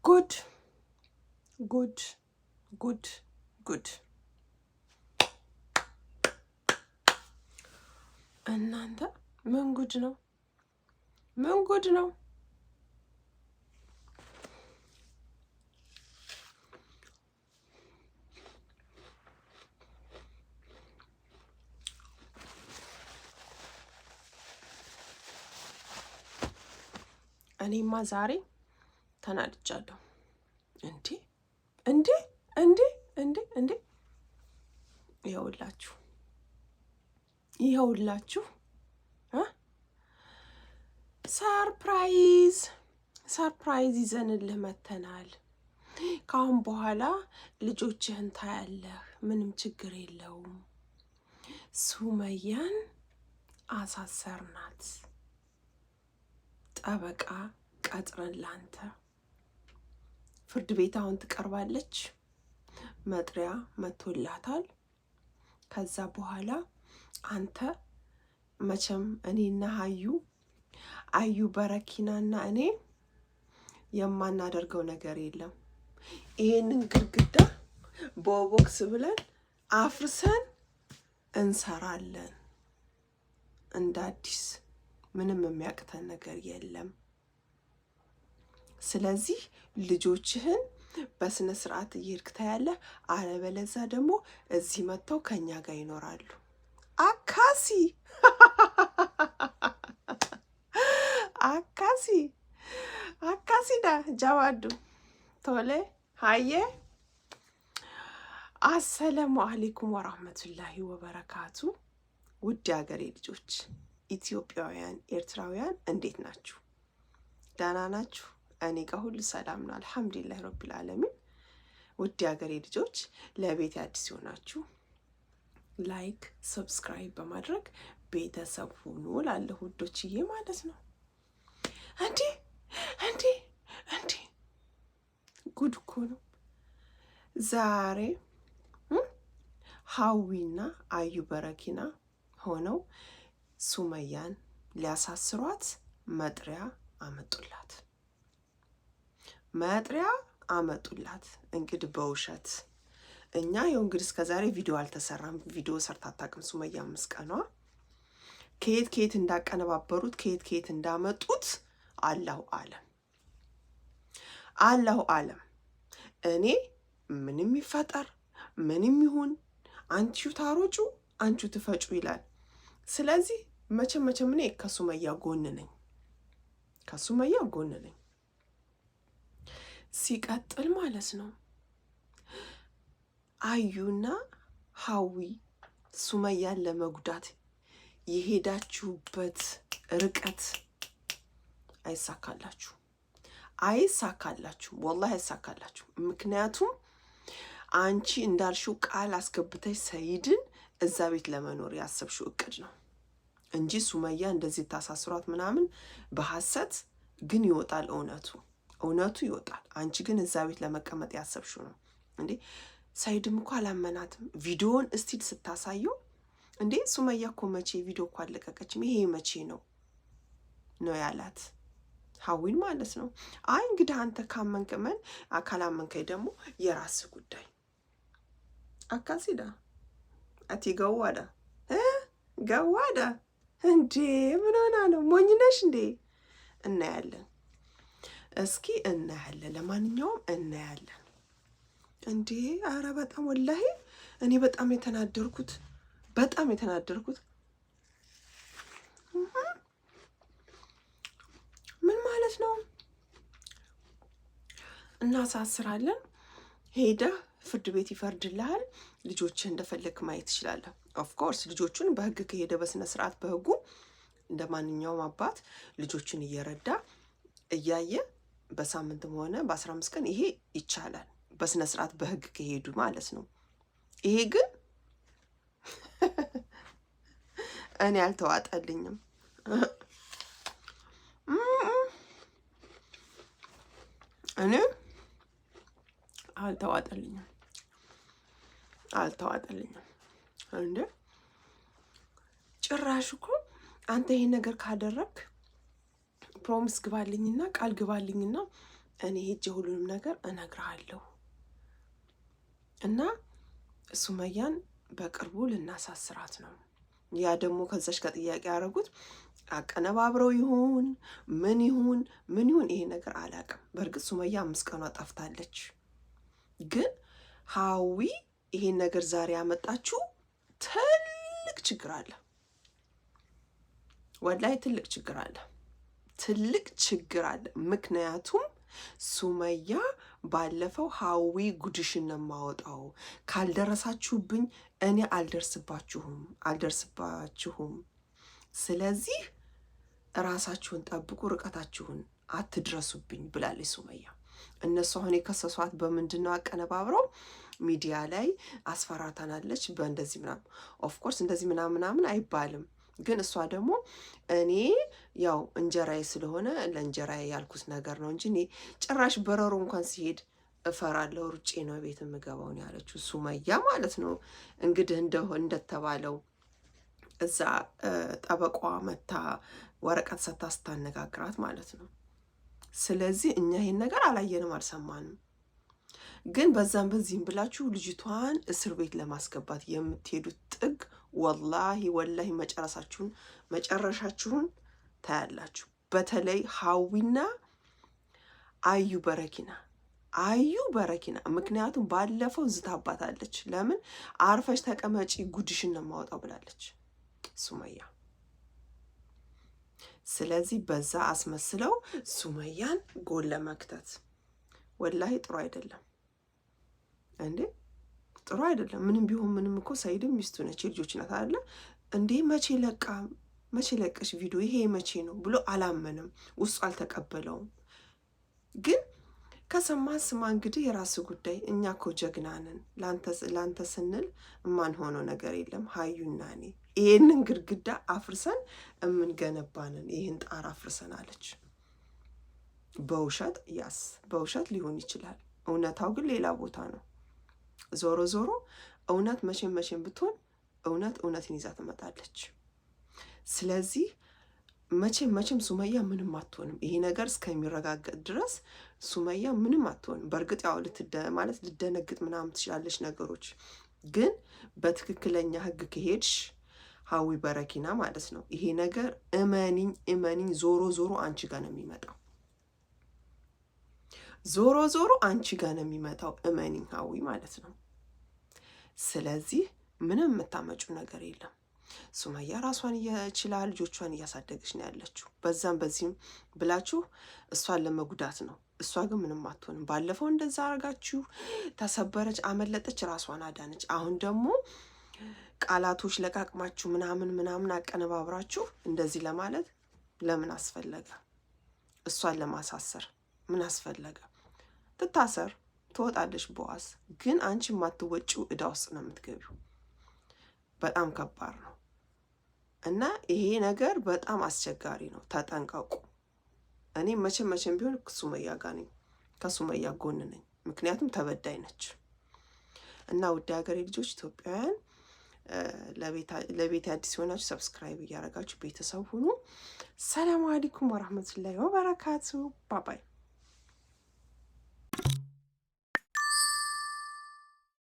ጉድ ጉድ ጉድ ጉድ እናንተ ምን ጉድ ነው? ምን ጉድ ነው? እኔማ ዛሬ ተናድጃለሁ። እንዴ እንዴ እንዴ እንዴ እንዴ! ይኸውላችሁ ሰርፕራይዝ ይዘንልህ መተናል። ከአሁን በኋላ ልጆችህን ታያለህ። ምንም ችግር የለውም። ሱመያን አሳሰርናት። ጠበቃ ቀጥረን ላንተ ፍርድ ቤት አሁን ትቀርባለች። መጥሪያ መቶላታል። ከዛ በኋላ አንተ መቼም እኔና አዩ በረኪናና እኔ የማናደርገው ነገር የለም። ይሄንን ግድግዳ በቦክስ ብለን አፍርሰን እንሰራለን። እንደ አዲስ ምንም የሚያቅተን ነገር የለም። ስለዚህ ልጆችህን በስነ ስርዓት እየሄድክ ታያለህ። አለበለዛ ደግሞ እዚህ መጥተው ከኛ ጋር ይኖራሉ። አካሲዳ ጃዋዱ ቶሌ ሀየ። አሰላሙ አለይኩም ወራህመቱላሂ ወበረካቱ። ውድ ሀገሬ ልጆች ኢትዮጵያውያን፣ ኤርትራውያን እንዴት ናችሁ? ደህና ናችሁ? እኔ ጋር ሁሉ ሰላም ነው፣ አልሐምዱሊላህ ረቢል ዓለሚን። ውድ ሀገሬ ልጆች ለቤት አዲስ ሆናችሁ ላይክ፣ ሰብስክራይብ በማድረግ ቤተሰብ ሁኑ እላለሁ ውዶችዬ ማለት ነው። እንዴ ጉድ እኮ ነው ዛሬ። ሀዊና አዩ በረኪና ሆነው ሱመያን ሊያሳስሯት መጥሪያ አመጡላት። እንግዲህ በውሸት እኛ ይኸው እንግዲህ እስከዛሬ ቪዲዮ አልተሰራም። ቪዲዮ ሰርታ አታውቅም ሱመያ። ምስቀኗ ከየት እንዳቀነባበሩት ከየት እንዳመጡት አላሁ አለም። እኔ ምንም ይፈጠር ምንም ይሁን አንቺው ታሮጩ አንቺው ትፈጩ ይላል። ስለዚህ መቼም እኔ ከሱመያ ጎን ነኝ። ሲቀጥል ማለት ነው አዩና ሀዊ ሱመያን ለመጉዳት የሄዳችሁበት ርቀት አይሳካላችሁ፣ ወላሂ አይሳካላችሁ። ምክንያቱም አንቺ እንዳልሽው ቃል አስገብተሽ ሰይድን እዛ ቤት ለመኖር ያሰብሽው እቅድ ነው እንጂ ሱመያ እንደዚህ ታሳስሯት ምናምን በሐሰት ግን ይወጣል፣ እውነቱ ይወጣል። አንቺ ግን እዛ ቤት ለመቀመጥ ያሰብሽው ነው እንዴ። ሰይድም እኮ አላመናትም። ቪዲዮውን እስቲል ስታሳየው እንዴ ሱመያ እኮ መቼ ቪዲዮ እኮ አለቀቀችም፣ ይሄ መቼ ነው ያላት ሀዊን ማለት ነው። አይ እንግዲህ አንተ ካመንከመን ካላመንከኝ ደግሞ የራስ ጉዳይ። አካሲዳ አቲ ገዋዳ እንዴ ምን ሆና ነው? ሞኝነሽ እንዴ? እናያለን፣ እስኪ እናያለን። ለማንኛውም እናያለን እንዴ። አረ በጣም ወላሂ እኔ በጣም የተናደርኩት ምን ማለት ነው? እናሳስራለን፣ ሄደህ ፍርድ ቤት ይፈርድልሃል፣ ልጆችህ እንደፈለክ ማየት ትችላለህ። ኦፍኮርስ ልጆቹን በህግ ከሄደ በስነ ስርዓት በህጉ እንደ ማንኛውም አባት ልጆቹን እየረዳ እያየ በሳምንትም ሆነ በ15 ቀን ይሄ ይቻላል፣ በስነ ስርዓት በህግ ከሄዱ ማለት ነው። ይሄ ግን እኔ አልተዋጠልኝም። አልተዋጠልኝም እንዴ! ጭራሽ እኮ አንተ ይሄን ነገር ካደረክ ፕሮሚስ ግባልኝና ቃል ግባልኝና እኔ ሄጄ ሁሉንም ነገር እነግርሃለሁ እና ሱመያን በቅርቡ ልናሳስራት ነው። ያ ደግሞ ከዛች ከጥያቄ ያደረጉት አቀነባብረው ይሁን ምን ይሁን ይሄ ነገር አላውቅም። በእርግጥ ሱመያ 5 ቀኗ ጠፍታለች። ግን ሀዊ ይሄን ነገር ዛሬ ያመጣችው ትልቅ ችግር አለ። ወላሂ ትልቅ ችግር አለ። ምክንያቱም ሱመያ ባለፈው ሀዊ ጉድሽን ነው የማወጣው፣ ካልደረሳችሁብኝ እኔ አልደርስባችሁም፣ ስለዚህ ራሳችሁን ጠብቁ፣ ርቀታችሁን አትድረሱብኝ ብላለች ሱመያ። እነሱ አሁን የከሰሷት በምንድን ነው? አቀነባብረው ሚዲያ ላይ አስፈራታናለች በእንደዚህ ምናምን። ኦፍኮርስ እንደዚህ ምናምን አይባልም። ግን እሷ ደግሞ እኔ ያው እንጀራዬ ስለሆነ ለእንጀራዬ ያልኩት ነገር ነው እንጂ እኔ ጭራሽ በረሮ እንኳን ሲሄድ እፈራለሁ፣ ሩጬ ነው ቤት የምገባው ነው ያለችው ሱመያ ማለት ነው። እንግዲህ እንደተባለው እዛ ጠበቋ መታ ወረቀት ሰታ ስታነጋግራት ማለት ነው። ስለዚህ እኛ ይሄን ነገር አላየንም፣ አልሰማንም። ግን በዛም በዚህም ብላችሁ ልጅቷን እስር ቤት ለማስገባት የምትሄዱት ጥግ ወላሂ መጨረሻችሁን ታያላችሁ። በተለይ ሀዊና አዩ በረኪና ምክንያቱም ባለፈው ዝታባታለች። ለምን አርፈሽ ተቀመጪ ጉድሽን ነው የማወጣው ብላለች ሱመያ። ስለዚህ በዛ አስመስለው ሱመያን ጎል ለመክተት ወላሂ ጥሩ አይደለም እንዴ፣ ጥሩ አይደለም። ምንም ቢሆን ምንም እኮ ሰይድም ሚስቱ ነች፣ የልጆች ናት አይደለ እንዴ? መቼ ለቀሽ ቪዲዮ ይሄ መቼ ነው ብሎ አላመንም፣ ውስጡ አልተቀበለውም። ግን ከሰማ ስማ እንግዲህ የራሱ ጉዳይ። እኛ እኮ ጀግና ነን፣ ላንተ ስንል የማንሆነው ነገር የለም። ሀዩና እኔ ይሄንን ግድግዳ አፍርሰን የምንገነባንን ይህን ጣር አፍርሰን አለች። በውሸት ሊሆን ይችላል፣ እውነታው ግን ሌላ ቦታ ነው። ዞሮ እውነት መቼም ብትሆን እውነትን ይዛ ትመጣለች። ስለዚህ መቼም ሱመያ ምንም አትሆንም። ይሄ ነገር እስከሚረጋገጥ ድረስ ሱመያ ምንም አትሆንም። በእርግጥ ያው ልደነግጥ ምናምን ትችላለች ነገሮች፣ ግን በትክክለኛ ህግ ከሄድሽ ሀዊ በረኪና ማለት ነው ይሄ ነገር እመኒኝ ዞሮ አንቺ ጋር ነው የሚመጣው። አንቺ ጋር ነው የሚመጣው፣ እመኒኝ ሀዊ ማለት ነው። ስለዚህ ምንም የምታመጩ ነገር የለም። ሱመያ ራሷን እየችላ ልጆቿን እያሳደገች ነው ያለችው። በዛም በዚህም ብላችሁ እሷን ለመጉዳት ነው። እሷ ግን ምንም አትሆንም። ባለፈው እንደዛ አርጋችሁ ተሰበረች፣ አመለጠች፣ ራሷን አዳነች። አሁን ደግሞ ቃላቶች ለቃቅማችሁ ምናምን አቀነባብራችሁ እንደዚህ ለማለት ለምን አስፈለገ? እሷን ለማሳሰር ምን አስፈለገ? ትታሰር፣ ትወጣለች በዋስ። ግን አንቺ የማትወጪው እዳ ውስጥ ነው የምትገቢው። በጣም ከባድ ነው እና ይሄ ነገር በጣም አስቸጋሪ ነው። ተጠንቀቁ። እኔ መቼም ቢሆን ሱመያ ጋር ነኝ፣ ከሱመያ ጎን ነኝ። ምክንያቱም ተበዳይ ነች። እና ውድ ሀገሬ ልጆች ኢትዮጵያውያን፣ ለቤት አዲስ የሆናችሁ ሰብስክራይብ እያደረጋችሁ ቤተሰብ ሁኑ። ሰላም አለይኩም ወራህመቱላሂ ወበረካቱ። ባባይ